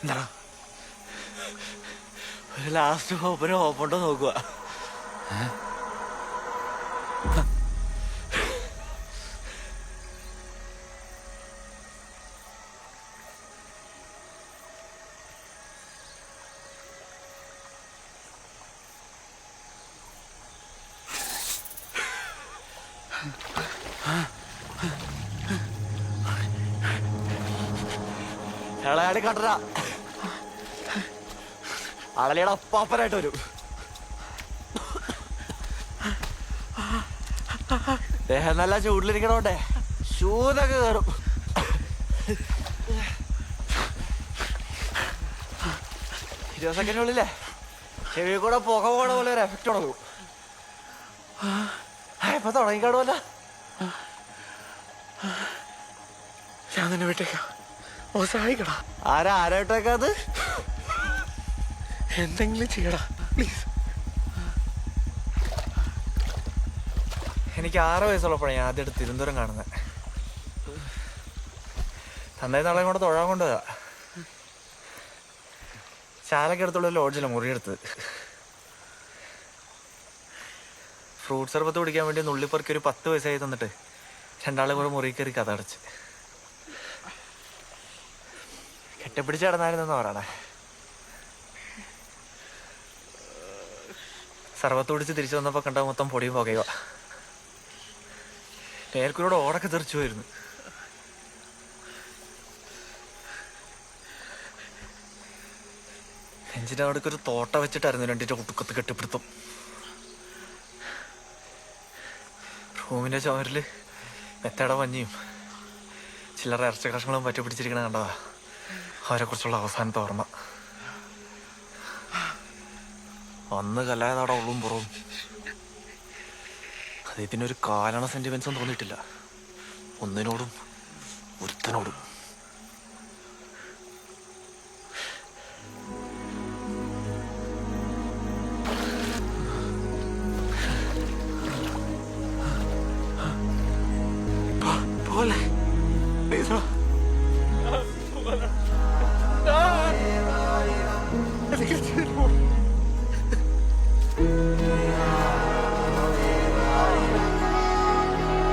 എന്താ ഒരു ലാസ്റ്റ് ഹോപ്പിന് ഹോപ്പുണ്ടോ നോക്കുക. ഇളയാടി കണ്ടടാ, അളലിയുടെ അപ്പാപ്പനായിട്ട് വരും. ദേഹം നല്ല ചൂടിലിരിക്കണോണ്ടേ ശൂതൊക്കെ കയറും. ഇരുപത് സെക്കൻഡിനുള്ളില്ലേ ചെവി കൂടെ പുക പോകണ പോലെ ഒരു എഫക്റ്റ് തുടങ്ങും. ഇപ്പൊ തുടങ്ങിക്കാണുമല്ല. ഞാൻ നിന്നെ വിട്ടേക്കാം. സഹായിക്കടാ. ആരായിട്ടേക്കാത്? എന്തെങ്കിലും ചെയ്യടാ പ്ലീസ്. എനിക്ക് 6 വയസ്സുള്ളപ്പോഴാണ് ഞാൻ ആദ്യമായിട്ട് തിരുവനന്തപുരം കാണുന്നത്. തന്നേ നാളെ കൊണ്ട് തൊഴാൻ കൊണ്ടുപോയാ ചാലക്കടുത്തുള്ള ലോഡ്ജിലാണ് മുറിയെടുത്തത്. ഫ്രൂട്ട് സർബത്ത് കുടിക്കാൻ വേണ്ടി നുള്ളിപ്പറക്കി ഒരു 10 വയസ്സായി തന്നിട്ട് രണ്ടാളെ കൂടെ മുറി കയറി കഥ അടച്ച് കെട്ടിപ്പിടിച്ച് കിടന്നായിരുന്നെന്ന് പറയണേ. സർബത്ത് കുടിച്ച് തിരിച്ചു വന്നപ്പോൾ കണ്ട മൊത്തം പൊടിയും പുകയുക. നേർക്കൂടെ ഓടൊക്കെ തെറിച്ചു പോയിരുന്നു. നെഞ്ചിൻ്റെ അവിടേക്ക് ഒരു തോട്ട വെച്ചിട്ടായിരുന്നു രണ്ടിൻ്റെ കുട്ടുക്കത്ത് കെട്ടിപ്പിടുത്തം. റൂമിൻ്റെ ചുമരിൽ മെത്തയുടെ മഞ്ഞയും ചില്ലറ ഇറച്ചി കഷ്ണങ്ങളും പറ്റി പിടിച്ചിരിക്കണ കണ്ടതാ അവരെക്കുറിച്ചുള്ള അവസാനത്തെ ഓർമ്മ. അന്ന് കല്ലായതവിടെ ഉള്ളും പുറവും. അദ്ദേഹത്തിനൊരു കാലണ സെന്റിമെന്റ്സും തോന്നിയിട്ടില്ല ഒന്നിനോടും ഒരുത്തനോടും. പോലെ എനിക്ക്